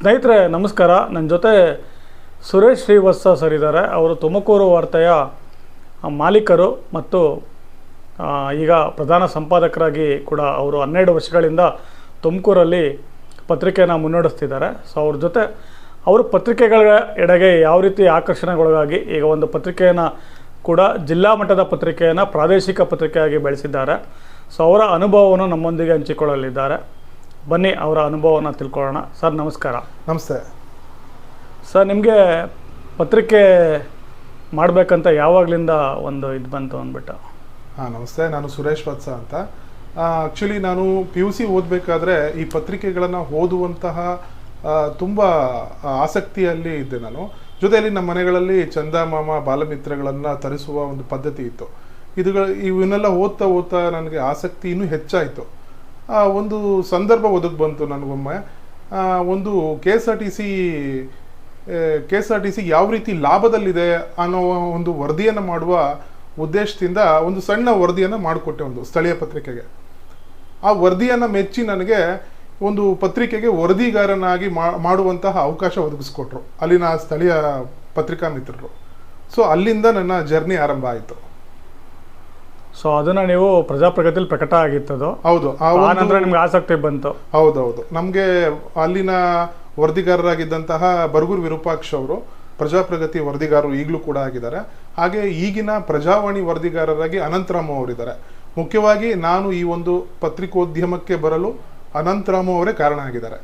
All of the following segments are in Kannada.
ಸ್ನೇಹಿತರೆ ನಮಸ್ಕಾರ. ನನ್ನ ಜೊತೆ ಸುರೇಶ್ ಶ್ರೀವತ್ಸ ಸರ್ ಇದ್ದಾರೆ. ಅವರು ತುಮಕೂರು ವಾರ್ತೆಯ ಮಾಲೀಕರು ಮತ್ತು ಈಗ ಪ್ರಧಾನ ಸಂಪಾದಕರಾಗಿ ಕೂಡ ಅವರು 12 ವರ್ಷಗಳಿಂದ ತುಮಕೂರಲ್ಲಿ ಪತ್ರಿಕೆಯನ್ನು ಮುನ್ನಡೆಸ್ತಿದ್ದಾರೆ. ಸೊ ಅವ್ರ ಜೊತೆ ಅವರು ಪತ್ರಿಕೆಗಳ ಎಡೆಗೆ ಯಾವ ರೀತಿ ಆಕರ್ಷಣೆಗೊಳಗಾಗಿ ಈಗ ಒಂದು ಪತ್ರಿಕೆಯನ್ನು ಕೂಡ ಜಿಲ್ಲಾ ಮಟ್ಟದ ಪತ್ರಿಕೆಯನ್ನು ಪ್ರಾದೇಶಿಕ ಪತ್ರಿಕೆಯಾಗಿ ಬೆಳೆಸಿದ್ದಾರೆ. ಸೊ ಅವರ ಅನುಭವವನ್ನು ನಮ್ಮೊಂದಿಗೆ ಹಂಚಿಕೊಳ್ಳಲಿದ್ದಾರೆ. ಬನ್ನಿ ಅವರ ಅನುಭವವನ್ನು ತಿಳ್ಕೊಳ್ಳೋಣ. ಸರ್ ನಮಸ್ಕಾರ. ನಮಸ್ತೆ ಸರ್, ನಿಮಗೆ ಪತ್ರಿಕೆ ಮಾಡಬೇಕಂತ ಯಾವಾಗಲಿಂದ ಒಂದು ಇದು ಬಂತು ಅಂದ್ಬಿಟ್ಟು? ನಮಸ್ತೆ, ನಾನು ಸುರೇಶ್ ವತ್ಸ ಅಂತ. ಆ್ಯಕ್ಚುಲಿ ನಾನು PUC ಓದಬೇಕಾದ್ರೆ ಈ ಪತ್ರಿಕೆಗಳನ್ನು ಓದುವಂತಹ ತುಂಬ ಆಸಕ್ತಿಯಲ್ಲಿ ಇದ್ದೆ ನಾನು. ಜೊತೆಯಲ್ಲಿ ನಮ್ಮ ಮನೆಗಳಲ್ಲಿ ಚಂದಮಾಮ ಬಾಲಮಿತ್ರಗಳನ್ನು ತರಿಸುವ ಒಂದು ಪದ್ಧತಿ ಇತ್ತು. ಇವನ್ನೆಲ್ಲ ಓದ್ತಾ ಓದ್ತಾ ನನಗೆ ಆಸಕ್ತಿ ಇನ್ನೂ ಹೆಚ್ಚಾಯಿತು. ಒಂದು ಸಂದರ್ಭ ಒದಗಿ ಬಂತು ನನಗೊಮ್ಮೆ. ಒಂದು KSRTC ಯಾವ ರೀತಿ ಲಾಭದಲ್ಲಿದೆ ಅನ್ನೋ ಒಂದು ವರದಿಯನ್ನು ಮಾಡುವ ಉದ್ದೇಶದಿಂದ ಒಂದು ಸಣ್ಣ ವರದಿಯನ್ನು ಮಾಡಿಕೊಟ್ಟೆ ಒಂದು ಸ್ಥಳೀಯ ಪತ್ರಿಕೆಗೆ. ಆ ವರದಿಯನ್ನು ಮೆಚ್ಚಿ ನನಗೆ ಒಂದು ಪತ್ರಿಕೆಗೆ ವರದಿಗಾರನಾಗಿ ಮಾಡುವಂತಹ ಅವಕಾಶ ಒದಗಿಸ್ಕೊಟ್ರು ಅಲ್ಲಿನ ಸ್ಥಳೀಯ ಪತ್ರಿಕಾ ಮಿತ್ರರು. ಸೊ ಅಲ್ಲಿಂದ ನನ್ನ ಜರ್ನಿ ಆರಂಭ ಆಯಿತು. ಸೊ ಅದನ್ನು ನೀವು ಪ್ರಜಾಪ್ರಗತಿಯಲ್ಲಿ ಪ್ರಕಟ ಆಗಿತ್ತದು? ಹೌದು. ನಂತರ ನಿಮ್ಗೆ ಆಸಕ್ತಿ ಬಂತು? ಹೌದೌದು. ನಮಗೆ ಅಲ್ಲಿನ ವರದಿಗಾರರಾಗಿದ್ದಂತಹ ಬರಗೂರು ವಿರೂಪಾಕ್ಷ ಅವರು ಪ್ರಜಾಪ್ರಗತಿ ವರದಿಗಾರರು ಈಗಲೂ ಕೂಡ ಆಗಿದ್ದಾರೆ. ಹಾಗೆ ಈಗಿನ ಪ್ರಜಾವಾಣಿ ವರದಿಗಾರರಾಗಿ ಅನಂತರಾಮ ಅವರಿದ್ದಾರೆ. ಮುಖ್ಯವಾಗಿ ನಾನು ಈ ಒಂದು ಪತ್ರಿಕೋದ್ಯಮಕ್ಕೆ ಬರಲು ಅನಂತರಾಮ ಅವರೇ ಕಾರಣ ಆಗಿದ್ದಾರೆ.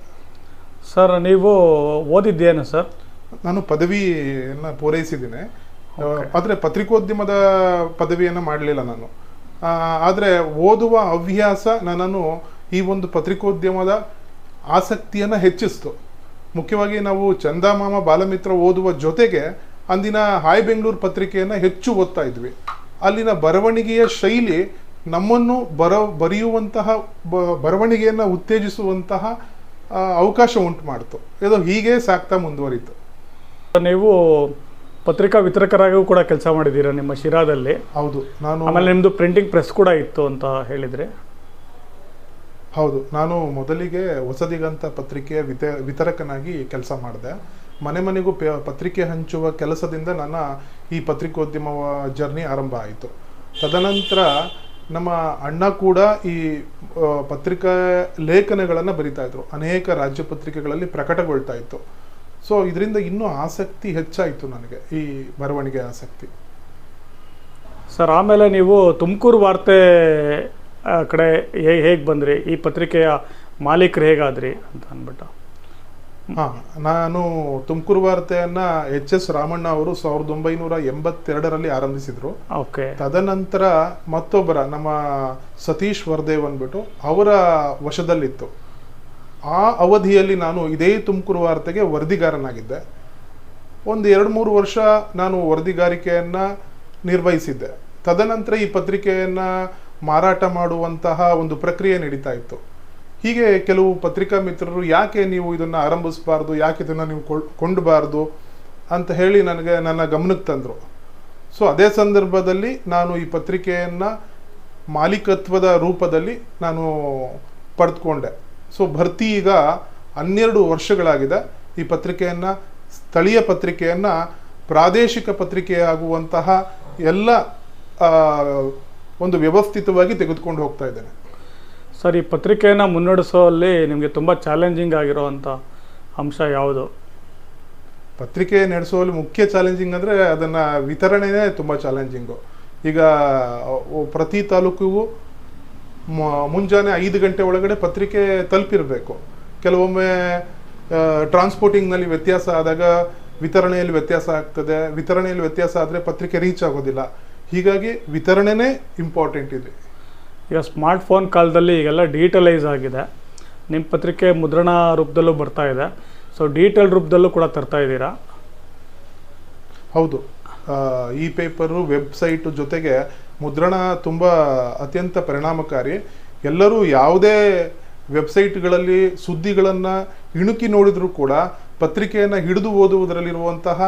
ಸರ್, ನೀವು ಓದಿದ್ದೇನು ಸರ್? ನಾನು ಪದವಿಯನ್ನು ಪೂರೈಸಿದ್ದೀನಿ, ಆದರೆ ಪತ್ರಿಕೋದ್ಯಮದ ಪದವಿಯನ್ನು ಮಾಡಲಿಲ್ಲ ನಾನು. ಆದರೆ ಓದುವ ಹವ್ಯಾಸ ನನ್ನನ್ನು ಈ ಒಂದು ಪತ್ರಿಕೋದ್ಯಮದ ಆಸಕ್ತಿಯನ್ನು ಹೆಚ್ಚಿಸ್ತು. ಮುಖ್ಯವಾಗಿ ನಾವು ಚಂದಮಾಮ ಬಾಲಮಿತ್ರ ಓದುವ ಜೊತೆಗೆ ಅಂದಿನ ಹಾಯ್ ಬೆಂಗಳೂರು ಪತ್ರಿಕೆಯನ್ನು ಹೆಚ್ಚು ಓದ್ತಾ ಇದ್ವಿ. ಅಲ್ಲಿನ ಬರವಣಿಗೆಯ ಶೈಲಿ ನಮ್ಮನ್ನು ಬರೆಯುವಂತಹ ಬರವಣಿಗೆಯನ್ನು ಉತ್ತೇಜಿಸುವಂತಹ ಅವಕಾಶ ಉಂಟು ಮಾಡಿತು. ಇದು ಹೀಗೆ ಸಾಕ್ತಾ ಮುಂದುವರಿತು. ನೀವು ಪತ್ರಿಕಾ ವಿತರಕರಾಗೂ ಕೂಡ ಕೆಲಸ ಮಾಡಿದ್ದೀರಾ ನಿಮ್ಮ ಶಿರಾದಲ್ಲಿ? ಹೌದು. ಆಮೇಲೆ ನಿಮ್ಮದು ಪ್ರಿಂಟಿಂಗ್ ಪ್ರೆಸ್ ಕೂಡ ಇತ್ತು ಅಂತ ಹೇಳಿದರೆ? ಹೌದು. ನಾನು ಮೊದಲಿಗೆ ಹೊಸದಿಗಂತ ಪತ್ರಿಕೆಯ ವಿತರಕನಾಗಿ ಕೆಲಸ ಮಾಡಿದೆ. ಮನೆ ಮನೆಗೂ ಪತ್ರಿಕೆ ಹಂಚುವ ಕೆಲಸದಿಂದ ನನ್ನ ಈ ಪತ್ರಿಕೋದ್ಯಮ ಜರ್ನಿ ಆರಂಭ ಆಯಿತು. ತದನಂತರ ನಮ್ಮ ಅಣ್ಣ ಕೂಡ ಈ ಪತ್ರಿಕಾ ಲೇಖನಗಳನ್ನು ಬರಿತಾ ಇದ್ರು. ಅನೇಕ ರಾಜ್ಯ ಪತ್ರಿಕೆಗಳಲ್ಲಿ ಪ್ರಕಟಗೊಳ್ತಾ ಇತ್ತು. ಸೊ ಇದರಿಂದ ಇನ್ನೂ ಆಸಕ್ತಿ ಹೆಚ್ಚಾಯಿತು ನನಗೆ, ಈ ಬರವಣಿಗೆ ಆಸಕ್ತಿ. ಸರ್, ಆಮೇಲೆ ನೀವು ತುಮಕೂರು ವಾರ್ತೆ ಕಡೆ ಹೇಗೆ ಬಂದ್ರಿ? ಈ ಪತ್ರಿಕೆಯ ಮಾಲೀಕರು ಹೇಗಾದ್ರಿ ಅಂತ ಅಂದ್ಬಿಟ್ಟು? ನಾನು ತುಮಕೂರು ವಾರ್ತೆಯನ್ನು HS ರಾಮಣ್ಣ ಅವರು 1982ರಲ್ಲಿ ಆರಂಭಿಸಿದ್ರು. ಓಕೆ. ತದನಂತರ ಮತ್ತೊಬ್ಬರ ನಮ್ಮ ಸತೀಶ್ ವರ್ದೇವ್ ಅಂದ್ಬಿಟ್ಟು ಅವರ ವಶದಲ್ಲಿತ್ತು. ಆ ಅವಧಿಯಲ್ಲಿ ನಾನು ಇದೇ ತುಮಕೂರು ವಾರ್ತೆಗೆ ವರದಿಗಾರನಾಗಿದ್ದೆ. ಒಂದು 2-3 ವರ್ಷ ನಾನು ವರದಿಗಾರಿಕೆಯನ್ನು ನಿರ್ವಹಿಸಿದ್ದೆ. ತದನಂತರ ಈ ಪತ್ರಿಕೆಯನ್ನು ಮಾರಾಟ ಮಾಡುವಂತಹ ಒಂದು ಪ್ರಕ್ರಿಯೆ ನಡೀತಾ ಇತ್ತು. ಹೀಗೆ ಕೆಲವು ಪತ್ರಿಕಾ ಮಿತ್ರರು ಯಾಕೆ ನೀವು ಇದನ್ನು ಆರಂಭಿಸಬಾರ್ದು, ಯಾಕೆ ಇದನ್ನು ನೀವು ಕೊಂಡಬಾರ್ದು ಅಂತ ಹೇಳಿ ನನ್ನ ಗಮನಕ್ಕೆ ತಂದರು. ಸೊ ಅದೇ ಸಂದರ್ಭದಲ್ಲಿ ನಾನು ಈ ಪತ್ರಿಕೆಯನ್ನು ಮಾಲೀಕತ್ವದ ರೂಪದಲ್ಲಿ ನಾನು ಪಡೆದುಕೊಂಡೆ. ಸೊ ಭರ್ತಿ ಈಗ 12 ವರ್ಷಗಳಾಗಿದೆ. ಈ ಪತ್ರಿಕೆಯನ್ನು, ಸ್ಥಳೀಯ ಪತ್ರಿಕೆಯನ್ನು ಪ್ರಾದೇಶಿಕ ಪತ್ರಿಕೆಯಾಗುವಂತಹ ಎಲ್ಲ ಒಂದು ವ್ಯವಸ್ಥಿತವಾಗಿ ತೆಗೆದುಕೊಂಡು ಹೋಗ್ತಾ ಇದ್ದೇನೆ. ಸರ್, ಈ ಪತ್ರಿಕೆಯನ್ನು ಮುನ್ನಡೆಸೋಲ್ಲಿ ನಿಮಗೆ ತುಂಬ ಚಾಲೆಂಜಿಂಗ್ ಆಗಿರೋವಂಥ ಅಂಶ ಯಾವುದು? ಪತ್ರಿಕೆ ನಡೆಸುವಲ್ಲಿ ಮುಖ್ಯ ಚಾಲೆಂಜಿಂಗ್ ಅಂದರೆ ಅದನ್ನು ವಿತರಣೆನೇ ತುಂಬ ಚಾಲೆಂಜಿಂಗು. ಈಗ ಪ್ರತಿ ತಾಲೂಕಿಗೂ ಮುಂಜಾನೆ 5 ಗಂಟೆ ಒಳಗಡೆ ಪತ್ರಿಕೆ ತಲುಪಿರಬೇಕು. ಕೆಲವೊಮ್ಮೆ ಟ್ರಾನ್ಸ್ಪೋರ್ಟಿಂಗ್ನಲ್ಲಿ ವ್ಯತ್ಯಾಸ ಆದಾಗ ವಿತರಣೆಯಲ್ಲಿ ವ್ಯತ್ಯಾಸ ಆಗ್ತದೆ. ವಿತರಣೆಯಲ್ಲಿ ವ್ಯತ್ಯಾಸ ಆದರೆ ಪತ್ರಿಕೆ ರೀಚ್ ಆಗೋದಿಲ್ಲ. ಹೀಗಾಗಿ ವಿತರಣೆನೇ ಇಂಪಾರ್ಟೆಂಟ್ ಇದೆ. ಈಗ ಸ್ಮಾರ್ಟ್ಫೋನ್ ಕಾಲದಲ್ಲಿ ಈಗೆಲ್ಲ ಡಿಜಿಟಲೈಸ್ ಆಗಿದೆ. ನಿಮ್ಮ ಪತ್ರಿಕೆ ಮುದ್ರಣ ರೂಪದಲ್ಲೂ ಬರ್ತಾ ಇದೆ. ಸೊ ಡಿಜಿಟಲ್ ರೂಪದಲ್ಲೂ ಕೂಡ ತರ್ತಾ ಇದ್ದೀರಾ? ಹೌದು. ಈ ಪೇಪರು, ವೆಬ್ಸೈಟು ಜೊತೆಗೆ ಮುದ್ರಣ ತುಂಬ ಅತ್ಯಂತ ಪರಿಣಾಮಕಾರಿ. ಎಲ್ಲರೂ ಯಾವುದೇ ವೆಬ್ಸೈಟ್ಗಳಲ್ಲಿ ಸುದ್ದಿಗಳನ್ನು ಇಣುಕಿ ನೋಡಿದರೂ ಕೂಡ ಪತ್ರಿಕೆಯನ್ನು ಹಿಡಿದು ಓದುವುದರಲ್ಲಿರುವಂತಹ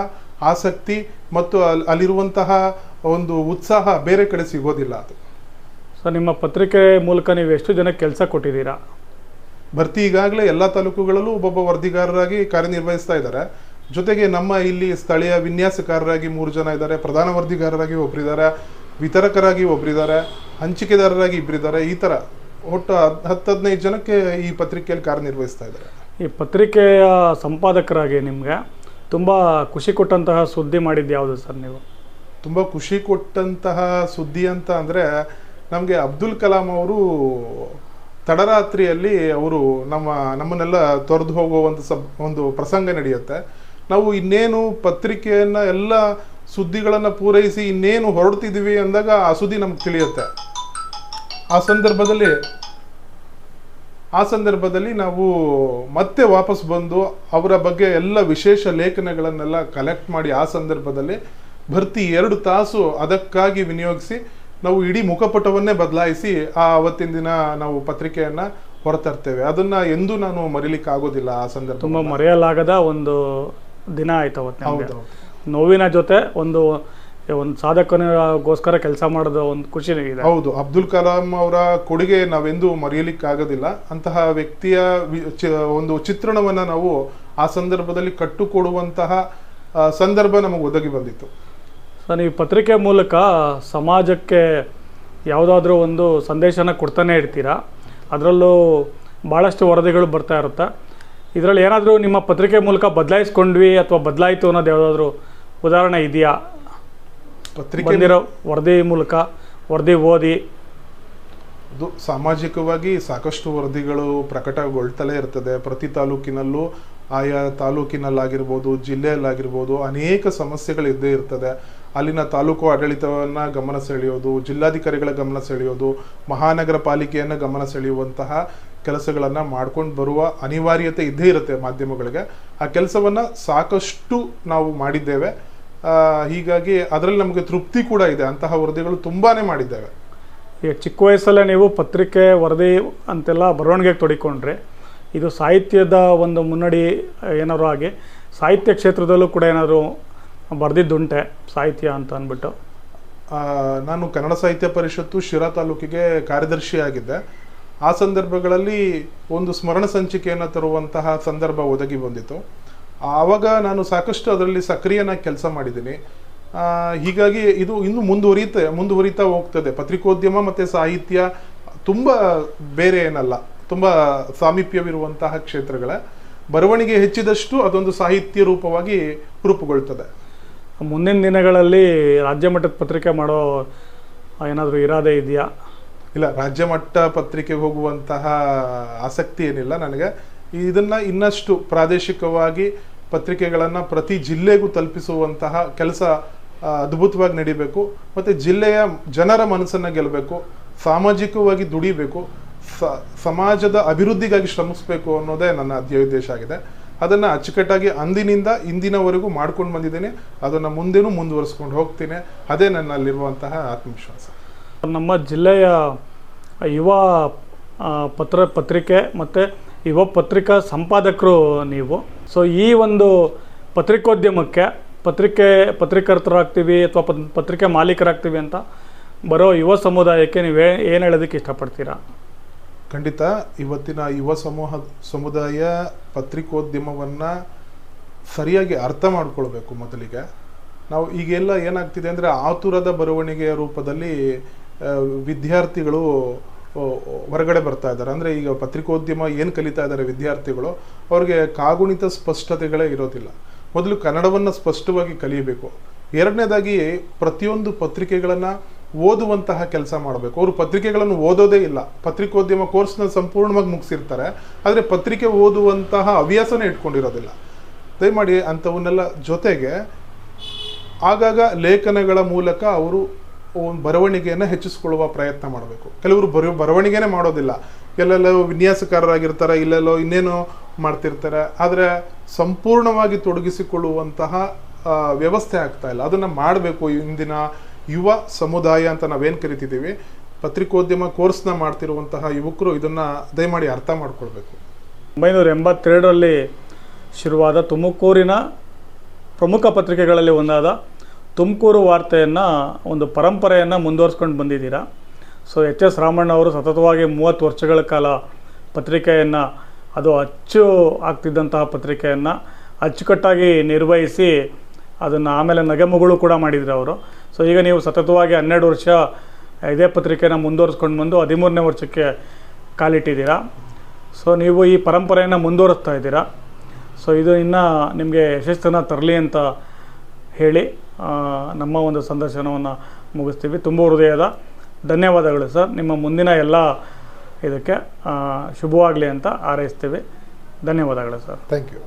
ಆಸಕ್ತಿ ಮತ್ತು ಅಲ್ಲಿರುವಂತಹ ಒಂದು ಉತ್ಸಾಹ ಬೇರೆ ಕಡೆ ಸಿಗೋದಿಲ್ಲ. ಅದು ಸರ್, ನಿಮ್ಮ ಪತ್ರಿಕೆ ಮೂಲಕ ನೀವು ಎಷ್ಟು ಜನಕ್ಕೆ ಕೆಲಸ ಕೊಟ್ಟಿದ್ದೀರಾ? ಭರ್ತಿ ಈಗಾಗಲೇ ಎಲ್ಲ ತಾಲೂಕುಗಳಲ್ಲೂ ಒಬ್ಬೊಬ್ಬ ವರದಿಗಾರರಾಗಿ ಕಾರ್ಯನಿರ್ವಹಿಸ್ತಾ ಇದ್ದಾರೆ. ಜೊತೆಗೆ ನಮ್ಮ ಇಲ್ಲಿ ಸ್ಥಳೀಯ ವಿನ್ಯಾಸಕಾರರಾಗಿ 3 ಜನ ಇದ್ದಾರೆ, ಪ್ರಧಾನ ವರದಿಗಾರರಾಗಿ ಒಬ್ಬರಿದ್ದಾರೆ, ವಿತರಕರಾಗಿ ಒಬ್ಬರಿದ್ದಾರೆ, ಹಂಚಿಕೆದಾರರಾಗಿ ಇಬ್ಬರಿದ್ದಾರೆ. ಈ ಥರ ಒಟ್ಟು 10-15 ಜನಕ್ಕೆ ಈ ಪತ್ರಿಕೆಯಲ್ಲಿ ಕಾರ್ಯನಿರ್ವಹಿಸ್ತಾ ಇದ್ದಾರೆ. ಈ ಪತ್ರಿಕೆಯ ಸಂಪಾದಕರಾಗಿ ನಿಮಗೆ ತುಂಬ ಖುಷಿ ಕೊಟ್ಟಂತಹ ಸುದ್ದಿ ಮಾಡಿದ್ದು ಯಾವುದು ಸರ್ ನೀವು? ತುಂಬ ಖುಷಿ ಕೊಟ್ಟಂತಹ ಸುದ್ದಿ ಅಂತ ಅಂದರೆ, ನಮಗೆ ಅಬ್ದುಲ್ ಕಲಾಂ ಅವರು ತಡರಾತ್ರಿಯಲ್ಲಿ ಅವರು ನಮ್ಮನ್ನೆಲ್ಲ ತೊರೆದು ಹೋಗೋ ಒಂದು ಪ್ರಸಂಗ ನಡೆಯುತ್ತೆ. ನಾವು ಇನ್ನೇನು ಪತ್ರಿಕೆಯನ್ನು ಎಲ್ಲ ಸುದ್ದಿಗಳನ್ನು ಪೂರೈಸಿ ಇನ್ನೇನು ಹೊರಡ್ತಿದ್ದೀವಿ ಅಂದಾಗ ಆ ಸುದ್ದಿ ನಮ್ಗೆ ತಿಳಿಯುತ್ತೆ. ಆ ಸಂದರ್ಭದಲ್ಲಿ ನಾವು ಮತ್ತೆ ವಾಪಸ್ ಬಂದು ಅವರ ಬಗ್ಗೆ ಎಲ್ಲ ವಿಶೇಷ ಲೇಖನಗಳನ್ನೆಲ್ಲ ಕಲೆಕ್ಟ್ ಮಾಡಿ ಆ ಸಂದರ್ಭದಲ್ಲಿ ಭರ್ತಿ 2 ತಾಸು ಅದಕ್ಕಾಗಿ ವಿನಿಯೋಗಿಸಿ ನಾವು ಇಡೀ ಮುಖಪಟವನ್ನೇ ಬದಲಾಯಿಸಿ ಅವತ್ತಿನ ದಿನ ನಾವು ಪತ್ರಿಕೆಯನ್ನ ಹೊರತರ್ತೇವೆ. ಅದನ್ನ ಎಂದೂ ನಾನು ಮರಿಲಿಕ್ಕೆ ಆಗೋದಿಲ್ಲ. ಆ ಸಂದರ್ಭ ತುಂಬ ಮರೆಯಲಾಗದ ಒಂದು ದಿನ ಆಯ್ತು ಅವತ್ತು. ಹೌದು, ನೋವಿನ ಜೊತೆ ಒಂದು ಸಾಧಕನಿಗೋಸ್ಕರ ಕೆಲಸ ಮಾಡೋದು ಒಂದು ಖುಷಿ ಇದೆ. ಹೌದು, ಅಬ್ದುಲ್ ಕಲಾಂ ಅವರ ಕೊಡುಗೆ ನಾವೆಂದೂ ಮರೆಯಲಿಕ್ಕೆ ಆಗೋದಿಲ್ಲ. ಅಂತಹ ವ್ಯಕ್ತಿಯ ಒಂದು ಚಿತ್ರಣವನ್ನ ನಾವು ಆ ಸಂದರ್ಭದಲ್ಲಿ ಕಟ್ಟುಕೊಡುವಂತಹ ಸಂದರ್ಭ ನಮಗೆ ಒದಗಿ ಬಂದಿತ್ತು. ಸರ್, ನೀವು ಪತ್ರಿಕೆ ಮೂಲಕ ಸಮಾಜಕ್ಕೆ ಯಾವುದಾದ್ರೂ ಒಂದು ಸಂದೇಶನ ಕೊಡ್ತಾನೆ ಇರ್ತೀರಾ. ಅದರಲ್ಲೂ ಭಾಳಷ್ಟು ವರದಿಗಳು ಬರ್ತಾ ಇರುತ್ತೆ. ಇದರಲ್ಲಿ ಏನಾದರೂ ನಿಮ್ಮ ಪತ್ರಿಕೆ ಮೂಲಕ ಬದಲಾಯಿಸ್ಕೊಂಡ್ವಿ ಅಥವಾ ಬದಲಾಯಿತು ಅನ್ನೋದು ಯಾವುದಾದ್ರೂ ಉದಾಹರಣೆ ಇದೆಯಾ? ಪತ್ರಿಕೆ ಬಂದಿರೋ ವರದಿ ಮೂಲಕ, ವರದಿ ಓದಿ ಅದು ಸಾಮಾಜಿಕವಾಗಿ ಸಾಕಷ್ಟು ವರದಿಗಳು ಪ್ರಕಟಗೊಳ್ತಲೇ ಇರ್ತದೆ. ಪ್ರತಿ ತಾಲೂಕಿನಲ್ಲೂ ಆಯಾ ತಾಲೂಕಿನಲ್ಲಾಗಿರ್ಬೋದು, ಜಿಲ್ಲೆಯಲ್ಲಾಗಿರ್ಬೋದು ಅನೇಕ ಸಮಸ್ಯೆಗಳು ಇದ್ದೇ ಇರ್ತದೆ. ಅಲ್ಲಿನ ತಾಲೂಕು ಆಡಳಿತವನ್ನು ಗಮನ ಸೆಳೆಯೋದು, ಜಿಲ್ಲಾಧಿಕಾರಿಗಳ ಗಮನ ಸೆಳೆಯೋದು, ಮಹಾನಗರ ಪಾಲಿಕೆಯನ್ನು ಗಮನ ಸೆಳೆಯುವಂತಹ ಕೆಲಸಗಳನ್ನು ಮಾಡ್ಕೊಂಡು ಬರುವ ಅನಿವಾರ್ಯತೆ ಇದ್ದೇ ಇರುತ್ತೆ ಮಾಧ್ಯಮಗಳಿಗೆ. ಆ ಕೆಲಸವನ್ನು ಸಾಕಷ್ಟು ನಾವು ಮಾಡಿದ್ದೇವೆ. ಹೀಗಾಗಿ ಅದರಲ್ಲಿ ನಮಗೆ ತೃಪ್ತಿ ಕೂಡ ಇದೆ. ಅಂತಹ ವರದಿಗಳು ತುಂಬಾ ಮಾಡಿದ್ದೇವೆ. ಈಗ ಚಿಕ್ಕ ವಯಸ್ಸಲ್ಲೇ ನೀವು ಪತ್ರಿಕೆ ವರದಿ ಅಂತೆಲ್ಲ ಬರವಣಿಗೆಗೆ ತೊಡಿಕೊಂಡ್ರೆ, ಇದು ಸಾಹಿತ್ಯದ ಒಂದು ಮುನ್ನಡಿ ಏನಾದ್ರು ಆಗಿ ಸಾಹಿತ್ಯ ಕ್ಷೇತ್ರದಲ್ಲೂ ಕೂಡ ಏನಾದರೂ ಬರೆದಿದ್ದುಂಟೆ ಸಾಹಿತ್ಯ ಅಂತ ಅಂದ್ಬಿಟ್ಟು? ನಾನು ಕನ್ನಡ ಸಾಹಿತ್ಯ ಪರಿಷತ್ತು ಶಿರಾ ತಾಲೂಕಿಗೆ ಕಾರ್ಯದರ್ಶಿಯಾಗಿದ್ದೆ. ಆ ಸಂದರ್ಭಗಳಲ್ಲಿ ಒಂದು ಸ್ಮರಣ ಸಂಚಿಕೆಯನ್ನು ತರುವಂತಹ ಸಂದರ್ಭ ಒದಗಿ ಬಂದಿತ್ತು. ಆವಾಗ ನಾನು ಸಾಕಷ್ಟು ಅದರಲ್ಲಿ ಸಕ್ರಿಯನಾಗಿ ಕೆಲಸ ಮಾಡಿದ್ದೀನಿ. ಹೀಗಾಗಿ ಇದು ಇನ್ನು ಮುಂದುವರಿತಾ ಹೋಗ್ತದೆ. ಪತ್ರಿಕೋದ್ಯಮ ಮತ್ತು ಸಾಹಿತ್ಯ ತುಂಬ ಬೇರೆ ಏನಲ್ಲ, ತುಂಬ ಸಾಮೀಪ್ಯವಿರುವಂತಹ ಕ್ಷೇತ್ರಗಳ ಬರವಣಿಗೆ ಹೆಚ್ಚಿದಷ್ಟು ಅದೊಂದು ಸಾಹಿತ್ಯ ರೂಪವಾಗಿ ರೂಪುಗೊಳ್ತದೆ. ಮುಂದಿನ ದಿನಗಳಲ್ಲಿ ರಾಜ್ಯ ಮಟ್ಟದ ಪತ್ರಿಕೆ ಮಾಡೋ ಏನಾದರೂ ಇರಾದೆ ಇದೆಯಾ? ಇಲ್ಲ, ರಾಜ್ಯ ಮಟ್ಟ ಪತ್ರಿಕೆಗೆ ಹೋಗುವಂತಹ ಆಸಕ್ತಿ ಏನಿಲ್ಲ ನನಗೆ. ಇದನ್ನು ಇನ್ನಷ್ಟು ಪ್ರಾದೇಶಿಕವಾಗಿ ಪತ್ರಿಕೆಗಳನ್ನು ಪ್ರತಿ ಜಿಲ್ಲೆಗೂ ತಲುಪಿಸುವಂತಹ ಕೆಲಸ ಅದ್ಭುತವಾಗಿ ನಡಿಬೇಕು. ಮತ್ತು ಜಿಲ್ಲೆಯ ಜನರ ಮನಸ್ಸನ್ನು ಗೆಲ್ಲಬೇಕು, ಸಾಮಾಜಿಕವಾಗಿ ದುಡಿಬೇಕು, ಸಮಾಜದ ಅಭಿವೃದ್ಧಿಗಾಗಿ ಶ್ರಮಿಸಬೇಕು ಅನ್ನೋದೇ ನನ್ನ ಧ್ಯೇಯೋದ್ದೇಶ ಆಗಿದೆ. ಅದನ್ನು ಅಚ್ಚುಕಟ್ಟಾಗಿ ಅಂದಿನಿಂದ ಇಂದಿನವರೆಗೂ ಮಾಡ್ಕೊಂಡು ಬಂದಿದ್ದೇನೆ. ಅದನ್ನು ಮುಂದೇನೂ ಮುಂದುವರಿಸ್ಕೊಂಡು ಹೋಗ್ತೀನಿ. ಅದೇ ನನ್ನಲ್ಲಿರುವಂತಹ ಆತ್ಮವಿಶ್ವಾಸ. ನಮ್ಮ ಜಿಲ್ಲೆಯ ಯುವ ಪತ್ರಿಕೆ ಮತ್ತು ಯುವ ಪತ್ರಿಕಾ ಸಂಪಾದಕರು ನೀವು. ಸೊ ಈ ಒಂದು ಪತ್ರಿಕೋದ್ಯಮಕ್ಕೆ ಪತ್ರಿಕರ್ತರಾಗ್ತೀವಿ ಅಥವಾ ಪತ್ರಿಕೆ ಮಾಲೀಕರಾಗ್ತೀವಿ ಅಂತ ಬರೋ ಯುವ ಸಮುದಾಯಕ್ಕೆ ನೀವು ಏನು ಹೇಳೋದಕ್ಕೆ ಇಷ್ಟಪಡ್ತೀರಾ? ಖಂಡಿತ ಇವತ್ತಿನ ಯುವ ಸಮುದಾಯ ಪತ್ರಿಕೋದ್ಯಮವನ್ನು ಸರಿಯಾಗಿ ಅರ್ಥ ಮಾಡ್ಕೊಳ್ಬೇಕು. ಮೊದಲಿಗೆ ನಾವು ಈಗೆಲ್ಲ ಏನಾಗ್ತಿದೆ ಅಂದರೆ, ಆತುರದ ಬರವಣಿಗೆಯ ರೂಪದಲ್ಲಿ ವಿದ್ಯಾರ್ಥಿಗಳು ಹೊರಗಡೆ ಬರ್ತಾ ಇದ್ದಾರೆ. ಅಂದರೆ ಈಗ ಪತ್ರಿಕೋದ್ಯಮ ಏನು ಕಲಿತಾ ಇದ್ದಾರೆ ವಿದ್ಯಾರ್ಥಿಗಳು, ಅವ್ರಿಗೆ ಕಾಗುಣಿತ ಸ್ಪಷ್ಟತೆಗಳೇ ಇರೋದಿಲ್ಲ. ಮೊದಲು ಕನ್ನಡವನ್ನು ಸ್ಪಷ್ಟವಾಗಿ ಕಲಿಯಬೇಕು. ಎರಡನೇದಾಗಿ ಪ್ರತಿಯೊಂದು ಪತ್ರಿಕೆಗಳನ್ನು ಓದುವಂತಹ ಕೆಲಸ ಮಾಡಬೇಕು. ಅವರು ಪತ್ರಿಕೆಗಳನ್ನು ಓದೋದೇ ಇಲ್ಲ. ಪತ್ರಿಕೋದ್ಯಮ ಕೋರ್ಸ್ನ ಸಂಪೂರ್ಣವಾಗಿ ಮುಗಿಸಿರ್ತಾರೆ, ಆದರೆ ಪತ್ರಿಕೆ ಓದುವಂತಹ ಹವ್ಯಾಸನೇ ಇಟ್ಕೊಂಡಿರೋದಿಲ್ಲ. ದಯಮಾಡಿ ಅಂಥವನ್ನೆಲ್ಲ ಜೊತೆಗೆ ಆಗಾಗ ಲೇಖನಗಳ ಮೂಲಕ ಅವರು ಬರವಣಿಗೆಯನ್ನು ಹೆಚ್ಚಿಸ್ಕೊಳ್ಳುವ ಪ್ರಯತ್ನ ಮಾಡಬೇಕು. ಕೆಲವರು ಬರವಣಿಗೆನೇ ಮಾಡೋದಿಲ್ಲ, ಎಲ್ಲೆಲ್ಲೋ ವಿನ್ಯಾಸಕಾರರಾಗಿರ್ತಾರೆ, ಇಲ್ಲೆಲ್ಲೋ ಇನ್ನೇನೋ ಮಾಡ್ತಿರ್ತಾರೆ, ಆದರೆ ಸಂಪೂರ್ಣವಾಗಿ ತೊಡಗಿಸಿಕೊಳ್ಳುವಂತಹ ವ್ಯವಸ್ಥೆ ಆಗ್ತಾ ಇಲ್ಲ. ಅದನ್ನು ಮಾಡಬೇಕು. ಇಂದಿನ ಯುವ ಸಮುದಾಯ ಅಂತ ನಾವೇನು ಕರಿತಿದ್ದೀವಿ, ಪತ್ರಿಕೋದ್ಯಮ ಕೋರ್ಸ್ನ ಮಾಡ್ತಿರುವಂತಹ ಯುವಕರು ಇದನ್ನು ದಯಮಾಡಿ ಅರ್ಥ ಮಾಡ್ಕೊಳ್ಬೇಕು. 1982ರಲ್ಲಿ ಶುರುವಾದ ತುಮಕೂರಿನ ಪ್ರಮುಖ ಪತ್ರಿಕೆಗಳಲ್ಲಿ ಒಂದಾದ ತುಮಕೂರು ವಾರ್ತೆಯನ್ನು ಒಂದು ಪರಂಪರೆಯನ್ನು ಮುಂದುವರಿಸ್ಕೊಂಡು ಬಂದಿದ್ದೀರಾ. ಸೊ ಎಚ್ ಎಸ್ ರಾಮಣ್ಣ ಅವರು ಸತತವಾಗಿ 30 ವರ್ಷಗಳ ಕಾಲ ಪತ್ರಿಕೆಯನ್ನು, ಅದು ಅಚ್ಚು ಆಗ್ತಿದ್ದಂತಹ ಪತ್ರಿಕೆಯನ್ನು ಅಚ್ಚುಕಟ್ಟಾಗಿ ನಿರ್ವಹಿಸಿ ಅದನ್ನು ಆಮೇಲೆ ನಗೆಮುಗಳು ಕೂಡ ಮಾಡಿದ್ರು ಅವರು. ಸೊ ಈಗ ನೀವು ಸತತವಾಗಿ 12 ವರ್ಷ ಇದೇ ಪತ್ರಿಕೆನ ಮುಂದುವರಿಸ್ಕೊಂಡು ಬಂದು 13ನೇ ವರ್ಷಕ್ಕೆ ಕಾಲಿಟ್ಟಿದ್ದೀರಾ. ಸೊ ನೀವು ಈ ಪರಂಪರೆಯನ್ನು ಮುಂದುವರಿಸ್ತಾ ಇದ್ದೀರಾ. ಸೊ ಇದು ಇನ್ನೂ ನಿಮಗೆ ಯಶಸ್ಸನ್ನು ತರಲಿ ಅಂತ ಹೇಳಿ ನಮ್ಮ ಒಂದು ಸಂದರ್ಶನವನ್ನು ಮುಗಿಸ್ತೀವಿ. ತುಂಬ ಹೃದಯದ ಧನ್ಯವಾದಗಳು ಸರ್. ನಿಮ್ಮ ಮುಂದಿನ ಎಲ್ಲ ಇದಕ್ಕೆ ಶುಭವಾಗಲಿ ಅಂತ ಹಾರೈಸ್ತೀವಿ. ಧನ್ಯವಾದಗಳು ಸರ್. Thank you.